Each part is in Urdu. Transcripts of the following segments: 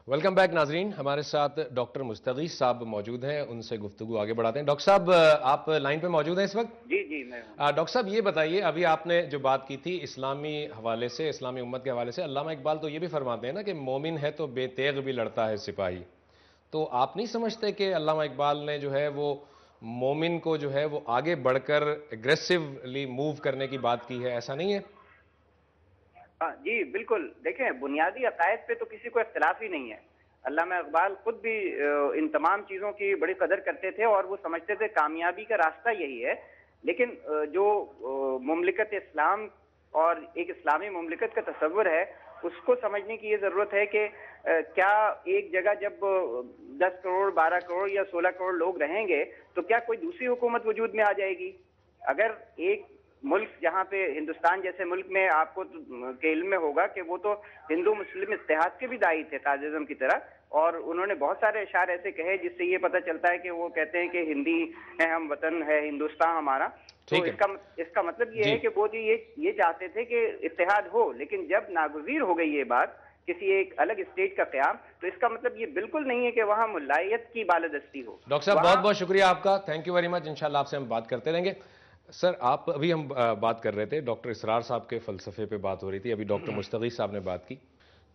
ویلکم بیک ناظرین، ہمارے ساتھ ڈاکٹر مستغیث صاحب موجود ہیں، ان سے گفتگو آگے بڑھاتے ہیں۔ ڈاکٹر صاحب آپ لائن پہ موجود ہیں اس وقت؟ جی میں ہوں۔ ڈاکٹر صاحب یہ بتائیے، ابھی آپ نے جو بات کی تھی اسلامی حوالے سے، اسلامی امت کے حوالے سے، علامہ اقبال تو یہ بھی فرماتے ہیں نا کہ مومن ہے تو بے تیغ بھی لڑتا ہے سپاہی۔ تو آپ نہیں سمجھتے کہ علامہ اقبال نے جو ہے وہ مومن کو جو ہے وہ آگے بڑھ کر اگریسولی موو کرنے کی بات کی ہے؟ ایسا نہیں ہے؟ جی بالکل، دیکھیں بنیادی عقائد پہ تو کسی کو اختلاف ہی نہیں ہے۔ علامہ اقبال خود بھی ان تمام چیزوں کی بڑی قدر کرتے تھے اور وہ سمجھتے تھے کامیابی کا راستہ یہی ہے، لیکن جو مملکت اسلام اور ایک اسلامی مملکت کا تصور ہے، اس کو سمجھنے کی یہ ضرورت ہے کہ کیا ایک جگہ جب 10 کروڑ 12 کروڑ یا 16 کروڑ لوگ رہیں گے تو کیا کوئی دوسری حکومت وجود میں آ جائے گی؟ اگر ایک ملک جہاں پہ ہندوستان جیسے ملک میں آپ کو کے علم میں ہوگا کہ وہ تو ہندو مسلم اتحاد کے بھی داعی تھے قائد اعظم کی طرح، اور انہوں نے بہت سارے اشعار ایسے کہے جس سے یہ پتہ چلتا ہے کہ وہ کہتے ہیں کہ ہندی ہے ہم، وطن ہے ہندوستان ہمارا۔ تو اس کا مطلب یہ ہے کہ وہ جی یہ چاہتے تھے کہ اتحاد ہو، لیکن جب ناگزیر ہو گئی یہ بات کسی ایک الگ اسٹیٹ کا قیام، تو اس کا مطلب یہ بالکل نہیں ہے کہ وہاں ملائیت کی بالادستی ہو۔ ڈاکٹر صاحب بہت بہت شکریہ آپ کا، تھینک یو ویری مچ، انشاءاللہ آپ سے ہم بات کرتے رہیں گے۔ سر آپ ابھی ہم بات کر رہے تھے، ڈاکٹر اسرار صاحب کے فلسفے پہ بات ہو رہی تھی، ابھی ڈاکٹر مستغیث صاحب نے بات کی۔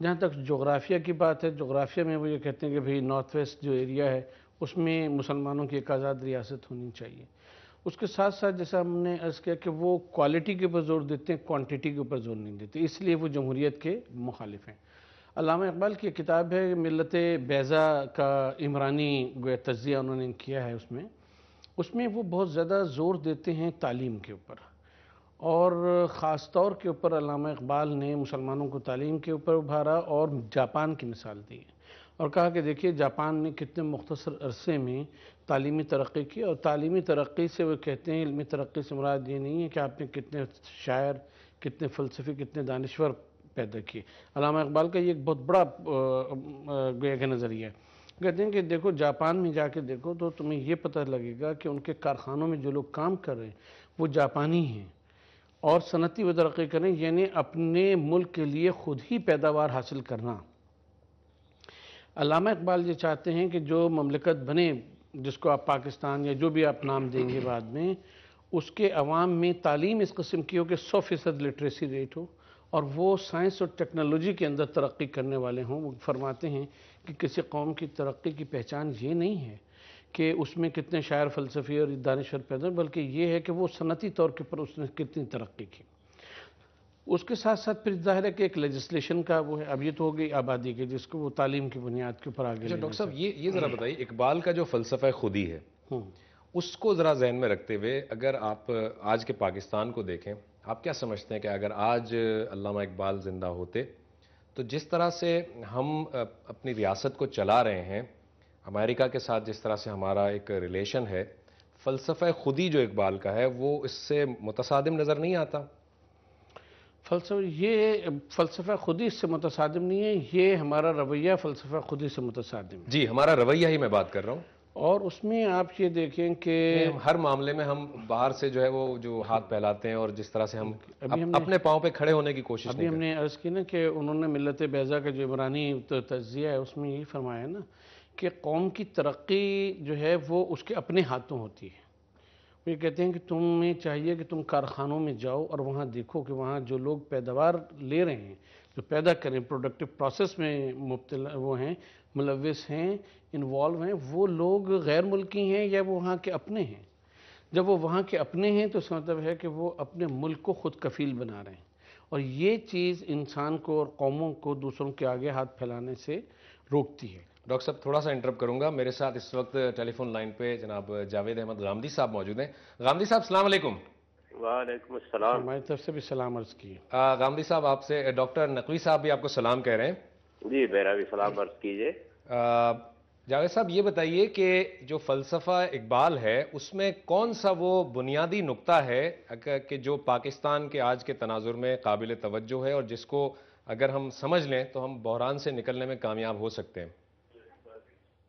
جہاں تک جغرافیہ کی بات ہے، جغرافیہ میں وہ یہ کہتے ہیں کہ بھئی نارتھ ویسٹ جو ایریا ہے اس میں مسلمانوں کی ایک آزاد ریاست ہونی چاہیے۔ اس کے ساتھ ساتھ جیسا ہم نے عرض کیا کہ وہ کوالٹی کے اوپر زور دیتے ہیں، کوانٹیٹی کے اوپر زور نہیں دیتے، اس لیے وہ جمہوریت کے مخالف ہیں۔ علامہ اقبال کی کتاب ہے ملت بیضا کا عمرانی گویا تجزیہ انہوں نے کیا ہے، اس میں وہ بہت زیادہ زور دیتے ہیں تعلیم کے اوپر، اور خاص طور کے اوپر علامہ اقبال نے مسلمانوں کو تعلیم کے اوپر ابھارا اور جاپان کی مثال دی ہے، اور کہا کہ دیکھیے جاپان نے کتنے مختصر عرصے میں تعلیمی ترقی کی، اور تعلیمی ترقی سے وہ کہتے ہیں علمی ترقی سے مراد یہ نہیں ہے کہ آپ نے کتنے شاعر، کتنے فلسفی، کتنے دانشور پیدا کیے۔ علامہ اقبال کا یہ ایک بہت بڑا گویا کہ نظریہ ہے۔ کہتے ہیں کہ دیکھو جاپان میں جا کے دیکھو تو تمہیں یہ پتہ لگے گا کہ ان کے کارخانوں میں جو لوگ کام کر رہے ہیں وہ جاپانی ہیں، اور صنعتی و ترقی کریں یعنی اپنے ملک کے لیے خود ہی پیداوار حاصل کرنا۔ علامہ اقبال یہ چاہتے ہیں کہ جو مملکت بنے، جس کو آپ پاکستان یا جو بھی آپ نام دیں گے بعد میں، اس کے عوام میں تعلیم اس قسم کی ہو کہ 100% لٹریسی ریٹ ہو، اور وہ سائنس اور ٹیکنالوجی کے اندر ترقی کرنے والے ہوں۔ وہ فرماتے ہیں کہ کسی قوم کی ترقی کی پہچان یہ نہیں ہے کہ اس میں کتنے شاعر، فلسفی اور دانشور پیدا، بلکہ یہ ہے کہ وہ صنعتی طور کے پر اس نے کتنی ترقی کی۔ اس کے ساتھ ساتھ پھر ظاہر ہے کہ ایک لیجسلیشن کا وہ ہے، اب یہ تو ہو گئی آبادی کے، جس کو وہ تعلیم کی بنیاد کے اوپر آگے لے ڈاکٹر صاحب یہ ذرا بتائیے، اقبال کا جو فلسفہ خودی ہے اس کو ذرا ذہن میں رکھتے ہوئے اگر آپ آج کے پاکستان کو دیکھیں، آپ کیا سمجھتے ہیں کہ اگر آج علامہ اقبال زندہ ہوتے تو جس طرح سے ہم اپنی ریاست کو چلا رہے ہیں، امریکہ کے ساتھ جس طرح سے ہمارا ایک ریلیشن ہے، فلسفہ خودی جو اقبال کا ہے وہ اس سے متصادم نظر نہیں آتا؟ یہ فلسفہ خودی اس سے متصادم نہیں ہے، یہ ہمارا رویہ فلسفہ خودی سے متصادم ہے۔ جی ہمارا رویہ ہی میں بات کر رہا ہوں، اور اس میں آپ یہ دیکھیں کہ ہر معاملے میں ہم باہر سے جو ہے وہ جو ہاتھ پھیلاتے ہیں، اور جس طرح سے ہم اپنے پاؤں پہ کھڑے ہونے کی کوشش نہیں کرتے۔ ابھی ہم نے عرض کی نا کہ انہوں نے ملت بیضا کا جو عمرانی تجزیہ ہے اس میں یہی فرمایا نا کہ قوم کی ترقی جو ہے وہ اس کے اپنے ہاتھوں ہوتی ہے۔ وہ یہ کہتے ہیں کہ تمہیں چاہیے کہ تم کارخانوں میں جاؤ اور وہاں دیکھو کہ وہاں جو لوگ پیداوار لے رہے ہیں، جو پیدا کریں، پروڈکٹیو پروسیس میں مبتلا وہ ہیں، ملوث ہیں، انوالو ہیں، وہ لوگ غیر ملکی ہیں یا وہ وہاں کے اپنے ہیں۔ جب وہ وہاں کے اپنے ہیں تو اس کا مطلب ہے کہ وہ اپنے ملک کو خود کفیل بنا رہے ہیں، اور یہ چیز انسان کو اور قوموں کو دوسروں کے آگے ہاتھ پھیلانے سے روکتی ہے۔ ڈاکٹر صاحب تھوڑا سا انٹرپٹ کروں گا، میرے ساتھ اس وقت ٹیلی فون لائن پہ جناب جاوید احمد غامدی صاحب موجود ہیں۔ غامدی صاحب السلام علیکم۔ وعلیکم السلام۔ ہماری طرف سے بھی سلام عرض کیے۔ غامدی صاحب آپ سے ڈاکٹر نقوی صاحب بھی آپ کو سلام کہہ رہے ہیں۔ جی میرا بھی سلام عرض کیجئے۔ جاوید صاحب یہ بتائیے کہ جو فلسفہ اقبال ہے اس میں کون سا وہ بنیادی نقطہ ہے کہ جو پاکستان کے آج کے تناظر میں قابل توجہ ہے، اور جس کو اگر ہم سمجھ لیں تو ہم بحران سے نکلنے میں کامیاب ہو سکتے ہیں؟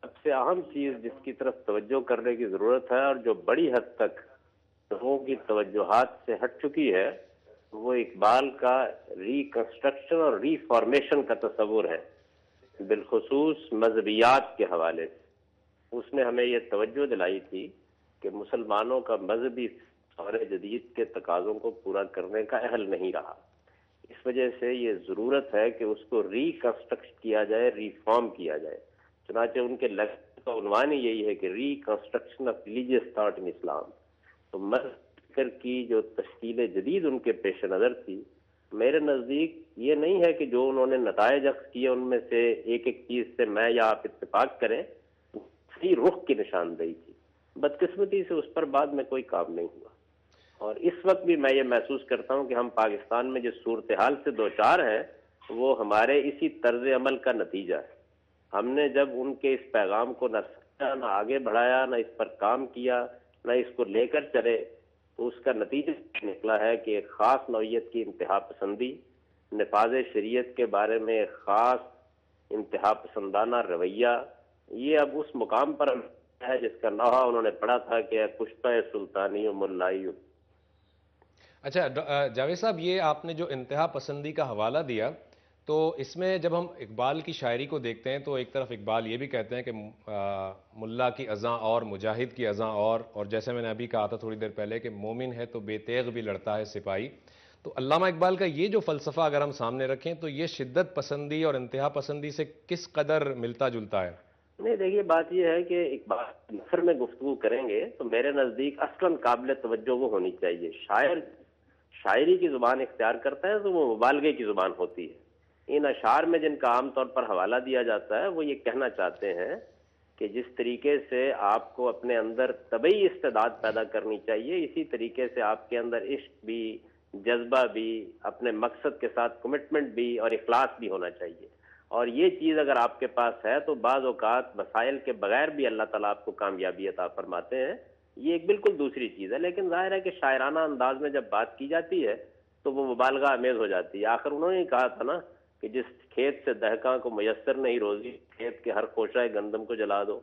سب سے اہم چیز جس کی طرف توجہ کرنے کی ضرورت ہے اور جو بڑی حد تک لوگوں کی توجہات سے ہٹ چکی ہے، وہ اقبال کا ریکنسٹرکشن اور ری فارمیشن کا تصور ہے۔ بالخصوص مذہبیات کے حوالے سے اس نے ہمیں یہ توجہ دلائی تھی کہ مسلمانوں کا مذہبی دور جدید کے تقاضوں کو پورا کرنے کا اہل نہیں رہا. اس وجہ سے یہ ضرورت ہے کہ اس کو ریکنسٹرکٹ کیا جائے، ریفارم کیا جائے. چنانچہ ان کے لیکچر کا عنوان ہی یہی ہے کہ reconstruction of religious thought in Islam. تو مذہب کی جو تشکیل جدید ان کے پیش نظر تھی، میرے نزدیک یہ نہیں ہے کہ جو انہوں نے نتائج اخذ کیے ان میں سے ایک ایک چیز سے میں یا آپ اتفاق کریں، صحیح رخ کی نشاندہی تھی. بدقسمتی سے اس پر بعد میں کوئی کام نہیں ہوا. اور اس وقت بھی میں یہ محسوس کرتا ہوں کہ ہم پاکستان میں جس صورتحال سے دوچار ہیں وہ ہمارے اسی طرز عمل کا نتیجہ ہے. ہم نے جب ان کے اس پیغام کو نہ سمجھا، نہ آگے بڑھایا، نہ اس پر کام کیا، نہ اس کو لے کر چلے، تو اس کا نتیجہ نکلا ہے کہ ایک خاص نوعیت کی انتہا پسندی، نفاذ شریعت کے بارے میں ایک خاص انتہا پسندانہ رویہ، یہ اب اس مقام پر ہے جس کا نوحہ انہوں نے پڑھا تھا کہ کشتہ سلطانی و ملائی. اچھا جاوید صاحب، یہ آپ نے جو انتہا پسندی کا حوالہ دیا، تو اس میں جب ہم اقبال کی شاعری کو دیکھتے ہیں تو ایک طرف اقبال یہ بھی کہتے ہیں کہ ملا کی اذاں اور مجاہد کی اذاں اور جیسے میں نے ابھی کہا تھا تھوڑی دیر پہلے کہ مومن ہے تو بے تیغ بھی لڑتا ہے سپاہی. تو علامہ اقبال کا یہ جو فلسفہ اگر ہم سامنے رکھیں تو یہ شدت پسندی اور انتہا پسندی سے کس قدر ملتا جلتا ہے؟ نہیں، دیکھیے بات یہ ہے کہ اقبال نثر میں گفتگو کریں گے تو میرے نزدیک اصلاً قابل توجہ وہ ہونی چاہیے. شاعر شاعری کی زبان اختیار کرتا ہے تو وہ مبالغے کی زبان ہوتی ہے. ان اشعار میں جن کا عام طور پر حوالہ دیا جاتا ہے وہ یہ کہنا چاہتے ہیں کہ جس طریقے سے آپ کو اپنے اندر طبعی استعداد پیدا کرنی چاہیے، اسی طریقے سے آپ کے اندر عشق بھی، جذبہ بھی، اپنے مقصد کے ساتھ کمٹمنٹ بھی اور اخلاص بھی ہونا چاہیے. اور یہ چیز اگر آپ کے پاس ہے تو بعض اوقات مسائل کے بغیر بھی اللہ تعالیٰ آپ کو کامیابی عطا فرماتے ہیں. یہ ایک بالکل دوسری چیز ہے. لیکن ظاہر ہے کہ شاعرانہ انداز میں جب بات کی جاتی ہے تو وہ مبالغہ آمیز ہو جاتی ہے. آخر انہوں نے کہا تھا نا کہ جس کھیت سے دہقاں کو میسر نہیں روزی، کھیت کے ہر خوشہ گندم کو جلا دو.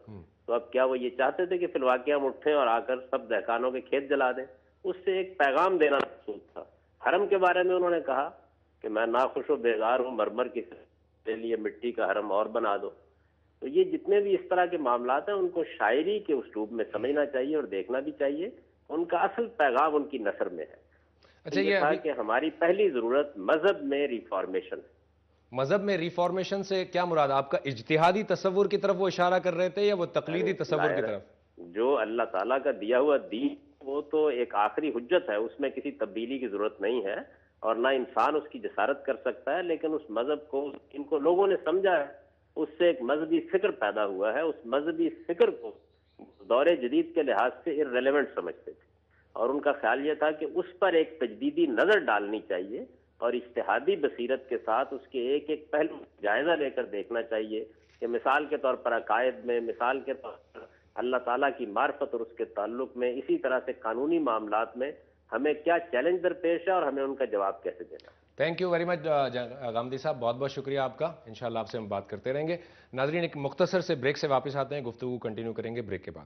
تو اب کیا وہ یہ چاہتے تھے کہ فی الواقعہ ہم اٹھیں اور آ کر سب دہقانوں کے کھیت جلا دیں؟ اس سے ایک پیغام دینا مقصود تھا. حرم کے بارے میں انہوں نے کہا کہ میں ناخوش و بیزار ہوں، مرمر کی کے لیے مٹی کا حرم اور بنا دو. تو یہ جتنے بھی اس طرح کے معاملات ہیں ان کو شاعری کے اسلوب میں سمجھنا چاہیے اور دیکھنا بھی چاہیے. ان کا اصل پیغام ان کی نثر میں ہے. اچھا، یہ تھا کہ ہماری پہلی ضرورت مذہب میں ریفارمیشن. مذہب میں ریفارمیشن سے کیا مراد؟ آپ کا اجتہادی تصور کی طرف وہ اشارہ کر رہے تھے یا وہ تقلیدی تصور کی طرف؟ جو اللہ تعالیٰ کا دیا ہوا دین وہ تو ایک آخری حجت ہے، اس میں کسی تبدیلی کی ضرورت نہیں ہے اور نہ انسان اس کی جسارت کر سکتا ہے. لیکن اس مذہب کو ان کو لوگوں نے سمجھا ہے، اس سے ایک مذہبی فکر پیدا ہوا ہے. اس مذہبی فکر کو دور جدید کے لحاظ سے ارریلیونٹ سمجھتے تھے اور ان کا خیال یہ تھا کہ اس پر ایک تجدیدی نظر ڈالنی چاہیے اور اجتہادی بصیرت کے ساتھ اس کے ایک ایک پہلو جائزہ لے کر دیکھنا چاہیے کہ مثال کے طور پر عقائد میں، مثال کے طور پر اللہ تعالیٰ کی معرفت اور اس کے تعلق میں، اسی طرح سے قانونی معاملات میں ہمیں کیا چیلنج درپیش ہے اور ہمیں ان کا جواب کیسے دینا. Thank you very much Ghamidi صاحب، بہت بہت شکریہ آپ کا. انشاءاللہ آپ سے ہم بات کرتے رہیں گے. ناظرین، ایک مختصر سے بریک سے واپس آتے ہیں، گفتگو کنٹینیو کریں گے بریک کے بعد.